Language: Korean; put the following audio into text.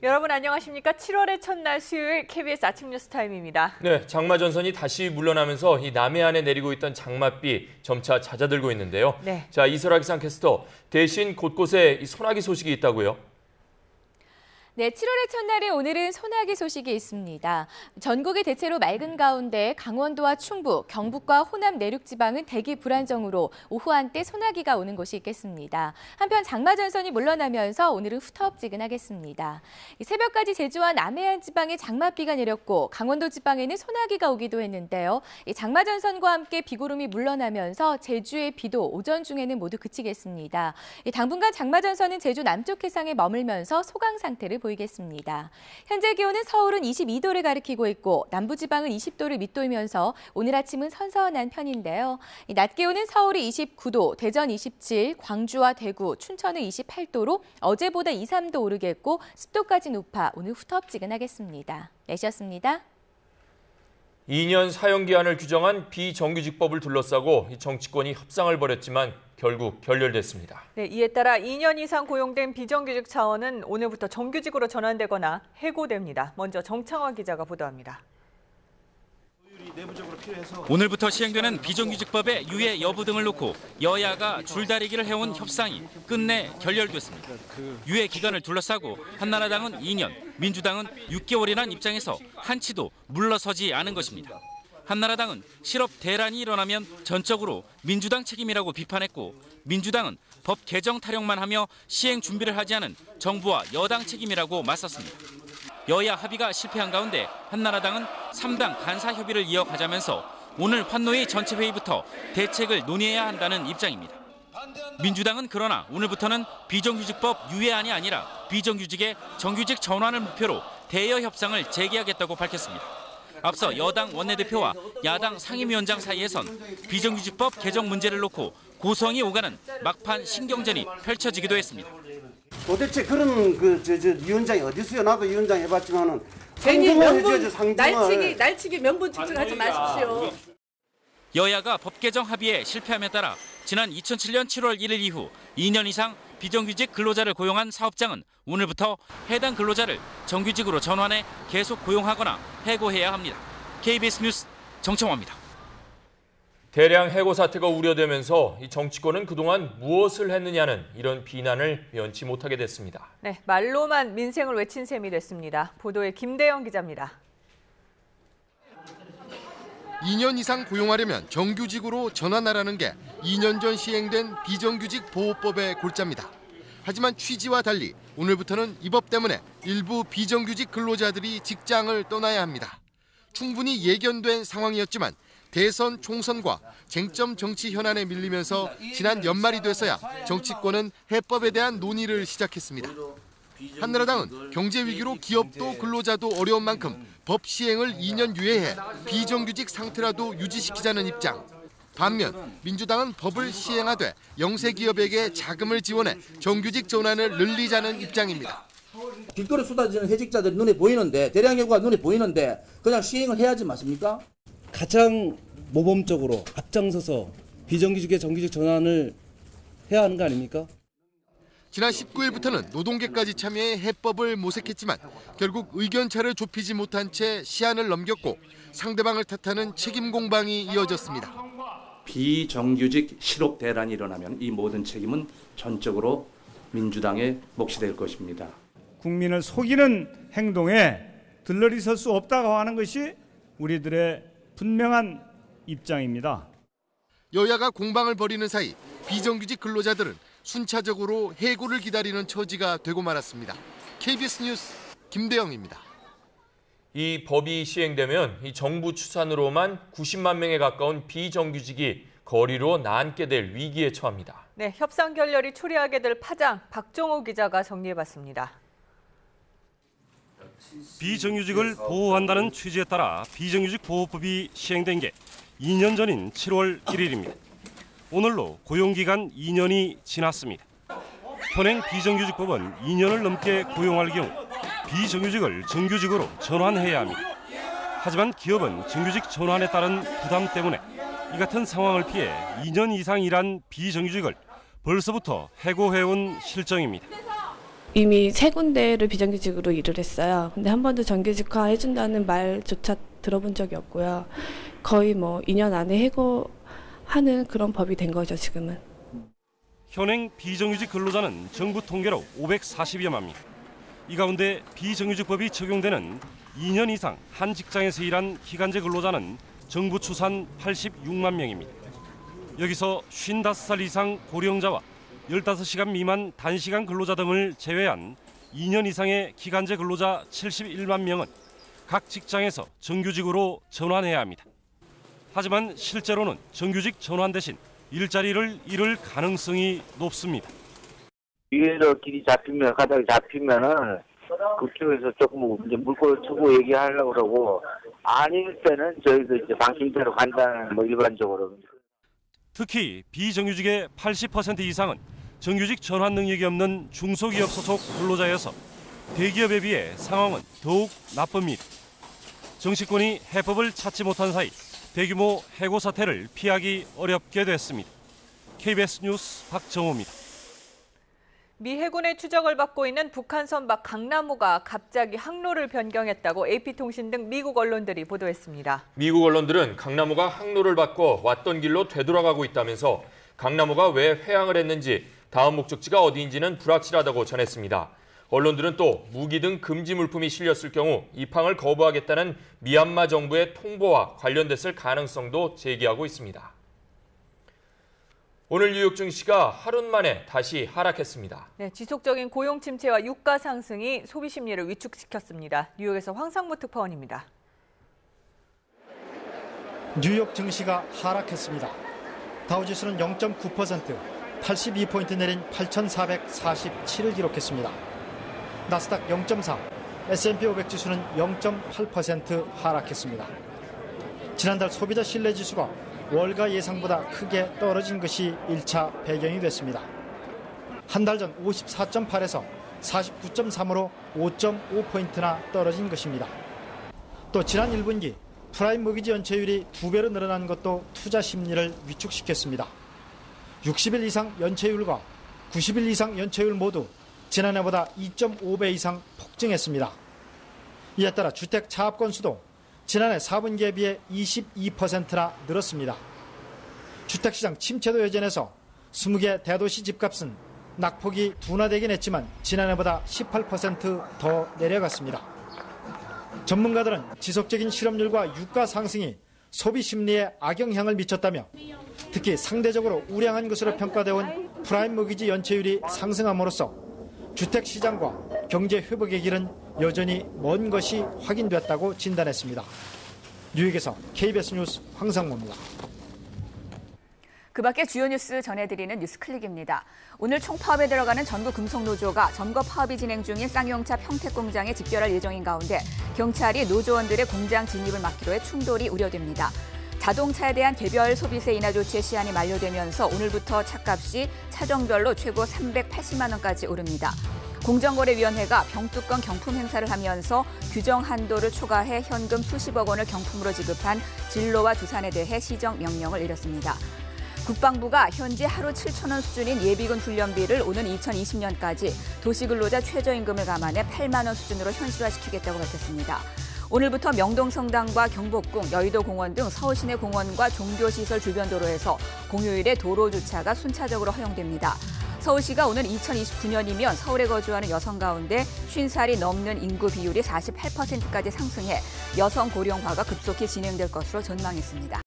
여러분 안녕하십니까? 7월의 첫날 수요일 KBS 아침 뉴스 타임입니다. 네, 장마 전선이 다시 물러나면서 이 남해안에 내리고 있던 장맛비 점차 잦아들고 있는데요. 네. 자, 이설아 기상캐스터, 대신 곳곳에 이 소나기 소식이 있다고요? 네, 7월의 첫날에 오늘은 소나기 소식이 있습니다. 전국이 대체로 맑은 가운데 강원도와 충북, 경북과 호남 내륙 지방은 대기 불안정으로 오후 한때 소나기가 오는 곳이 있겠습니다. 한편 장마 전선이 물러나면서 오늘은 후텁지근하겠습니다. 새벽까지 제주와 남해안 지방에 장맛비가 내렸고 강원도 지방에는 소나기가 오기도 했는데요. 장마 전선과 함께 비구름이 물러나면서 제주의 비도 오전 중에는 모두 그치겠습니다. 당분간 장마 전선은 제주 남쪽 해상에 머물면서 소강 상태를 보이겠습니다. 현재 기온은 서울은 22도를 가리키고 있고 남부지방은 20도를 밑돌면서 오늘 아침은 선선한 편인데요. 낮 기온은 서울이 29도, 대전 27, 광주와 대구, 춘천은 28도로 어제보다 2, 3도 오르겠고 습도까지 높아 오늘 후텁지근하겠습니다. 내셨습니다. 2년 사용기한을 규정한 비정규직법을 둘러싸고 정치권이 협상을 벌였지만 결국 결렬됐습니다. 네, 이에 따라 2년 이상 고용된 비정규직 차원은 오늘부터 정규직으로 전환되거나 해고됩니다. 먼저 정창화 기자가 보도합니다. 오늘부터 시행되는 비정규직법의 유예 여부 등을 놓고 여야가 줄다리기를 해온 협상이 끝내 결렬됐습니다. 유예 기간을 둘러싸고 한나라당은 2년, 민주당은 6개월이란 입장에서 한치도 물러서지 않은 것입니다. 한나라당은 실업 대란이 일어나면 전적으로 민주당 책임이라고 비판했고 민주당은 법 개정 타령만 하며 시행 준비를 하지 않은 정부와 여당 책임이라고 맞섰습니다. 여야 합의가 실패한 가운데 한나라당은 3당 간사 협의를 이어가자면서 오늘 환노위 전체 회의부터 대책을 논의해야 한다는 입장입니다. 민주당은 그러나 오늘부터는 비정규직법 유예안이 아니라 비정규직의 정규직 전환을 목표로 대여 협상을 재개하겠다고 밝혔습니다. 앞서 여당 원내대표와 야당 상임위원장 사이에선 비정규직법 개정 문제를 놓고 고성이 오가는 막판 신경전이 펼쳐지기도 했습니다. 도대체 그런 위원장이 어디서요? 나도 위원장 해봤지만은 괜히 명분 날치기 명분 측정하지 마십시오. 여야가 법 개정 합의에 실패함에 따라 지난 2007년 7월 1일 이후 2년 이상 비정규직 근로자를 고용한 사업장은 오늘부터 해당 근로자를 정규직으로 전환해 계속 고용하거나 해고해야 합니다. KBS 뉴스 정청화입니다. 대량 해고 사태가 우려되면서 이 정치권은 그동안 무엇을 했느냐는 이런 비난을 면치 못하게 됐습니다. 네, 말로만 민생을 외친 셈이 됐습니다. 보도에 김대영 기자입니다. 2년 이상 고용하려면 정규직으로 전환하라는 게 2년 전 시행된 비정규직 보호법의 골자입니다. 하지만 취지와 달리 오늘부터는 이 법 때문에 일부 비정규직 근로자들이 직장을 떠나야 합니다. 충분히 예견된 상황이었지만 대선 총선과 쟁점 정치 현안에 밀리면서 지난 연말이 돼서야 정치권은 해법에 대한 논의를 시작했습니다. 한나라당은 경제 위기로 기업도 근로자도 어려운 만큼 법 시행을 2년 유예해 비정규직 상태라도 유지시키자는 입장. 반면 민주당은 법을 시행하되 영세 기업에게 자금을 지원해 정규직 전환을 늘리자는 입장입니다. 길거리 쏟아지는 해직자들이 눈에 보이는데 대량 해고가 눈에 보이는데 그냥 시행을 해야지 맞습니까? 가장 모범적으로 앞장서서 비정규직의 정규직 전환을 해야 하는 거 아닙니까? 지난 19일부터는 노동계까지 참여해 해법을 모색했지만 결국 의견차를 좁히지 못한 채 시한을 넘겼고 상대방을 탓하는 책임 공방이 이어졌습니다. 비정규직 실업 대란이 일어나면 이 모든 책임은 전적으로 민주당의 몫이 될 것입니다. 국민을 속이는 행동에 들러리 설 수 없다고 하는 것이 우리들의 분명한 입장입니다. 여야가 공방을 벌이는 사이 비정규직 근로자들은 순차적으로 해고를 기다리는 처지가 되고 말았습니다. KBS 뉴스 김대영입니다. 이 법이 시행되면 이 정부 추산으로만 90만 명에 가까운 비정규직이 거리로 나앉게 될 위기에 처합니다. 네, 협상 결렬이 초래하게 될 파장, 박종호 기자가 정리해봤습니다. 비정규직을 보호한다는 취지에 따라 비정규직 보호법이 시행된 게 2년 전인 7월 1일입니다. 오늘로 고용기간 2년이 지났습니다. 현행 비정규직법은 2년을 넘게 고용할 경우 비정규직을 정규직으로 전환해야 합니다. 하지만 기업은 정규직 전환에 따른 부담 때문에 이 같은 상황을 피해 2년 이상 일한 비정규직을 벌써부터 해고해온 실정입니다. 이미 3군데를 비정규직으로 일을 했어요. 근데 한 번도 정규직화 해준다는 말조차 들어본 적이 없고요. 거의 2년 안에 해고하는 그런 법이 된 거죠, 지금은. 현행 비정규직 근로자는 정부 통계로 540여만 명. 이 가운데 비정규직법이 적용되는 2년 이상 한 직장에서 일한 기간제 근로자는 정부 추산 86만 명입니다. 여기서 55살 이상 고령자와 15시간 미만 단시간 근로자 등을 제외한 2년 이상의 기간제 근로자 71만 명은 각 직장에서 정규직으로 전환해야 합니다. 하지만 실제로는 정규직 전환 대신 일자리를 잃을 가능성이 높습니다. 위에서 길이 잡히면 가닥이 잡히면은 그쪽에서 조금 이제 물꼬를 트고 얘기하려고 그러고 아닐 때는 저희도 이제 방침대로 간다는 일반적으로. 특히 비정규직의 80% 이상은 정규직 전환 능력이 없는 중소기업 소속 근로자여서 대기업에 비해 상황은 더욱 나쁩니다. 정치권이 해법을 찾지 못한 사이 대규모 해고 사태를 피하기 어렵게 됐습니다. KBS 뉴스 박정호입니다. 미 해군의 추적을 받고 있는 북한 선박 강나무가 갑자기 항로를 변경했다고 AP통신 등 미국 언론들이 보도했습니다. 미국 언론들은 강나무가 항로를 바꿔 왔던 길로 되돌아가고 있다면서 강나무가 왜 회항을 했는지 다음 목적지가 어디인지는 불확실하다고 전했습니다. 언론들은 또 무기 등 금지 물품이 실렸을 경우 입항을 거부하겠다는 미얀마 정부의 통보와 관련됐을 가능성도 제기하고 있습니다. 오늘 뉴욕 증시가 하루 만에 다시 하락했습니다. 네, 지속적인 고용 침체와 유가 상승이 소비 심리를 위축시켰습니다. 뉴욕에서 황상무 특파원입니다. 뉴욕 증시가 하락했습니다. 다우지수는 0.9%, 82포인트 내린 8,447을 기록했습니다. 나스닥 0.4, S&P 500 지수는 0.8% 하락했습니다. 지난달 소비자 신뢰지수가 월가 예상보다 크게 떨어진 것이 1차 배경이 됐습니다. 한 달 전 54.8에서 49.3으로 5.5포인트나 떨어진 것입니다. 또 지난 1분기 프라임 모기지 연체율이 2배로 늘어난 것도 투자 심리를 위축시켰습니다. 60일 이상 연체율과 90일 이상 연체율 모두 지난해보다 2.5배 이상 폭증했습니다. 이에 따라 주택 차압 건수도 지난해 4분기에 비해 22%나 늘었습니다. 주택시장 침체도 여전해서 20개 대도시 집값은 낙폭이 둔화되긴 했지만 지난해보다 18% 더 내려갔습니다. 전문가들은 지속적인 실업률과 유가 상승이 소비 심리에 악영향을 미쳤다며 특히 상대적으로 우량한 것으로 평가되어 온 프라임 모기지 연체율이 상승함으로써 주택시장과 경제 회복의 길은 여전히 먼 것이 확인됐다고 진단했습니다. 뉴욕에서 KBS 뉴스 황상무입니다. 그 밖에 주요 뉴스 전해드리는 뉴스클릭입니다. 오늘 총파업에 들어가는 전국금속노조가 점거 파업이 진행 중인 쌍용차 평택공장에 집결할 예정인 가운데 경찰이 노조원들의 공장 진입을 막기로 해 충돌이 우려됩니다. 자동차에 대한 개별 소비세 인하 조치의 시한이 만료되면서 오늘부터 차값이 차종별로 최고 380만 원까지 오릅니다. 공정거래위원회가 병뚜껑 경품 행사를 하면서 규정 한도를 초과해 현금 수십억 원을 경품으로 지급한 진로와 두산에 대해 시정 명령을 내렸습니다. 국방부가 현재 하루 7천 원 수준인 예비군 훈련비를 오는 2020년까지 도시근로자 최저임금을 감안해 8만 원 수준으로 현실화시키겠다고 밝혔습니다. 오늘부터 명동성당과 경복궁, 여의도공원 등 서울 시내 공원과 종교시설 주변 도로에서 공휴일에 도로 주차가 순차적으로 허용됩니다. 서울시가 오는 2029년이면 서울에 거주하는 여성 가운데 50살이 넘는 인구 비율이 48%까지 상승해 여성 고령화가 급속히 진행될 것으로 전망했습니다.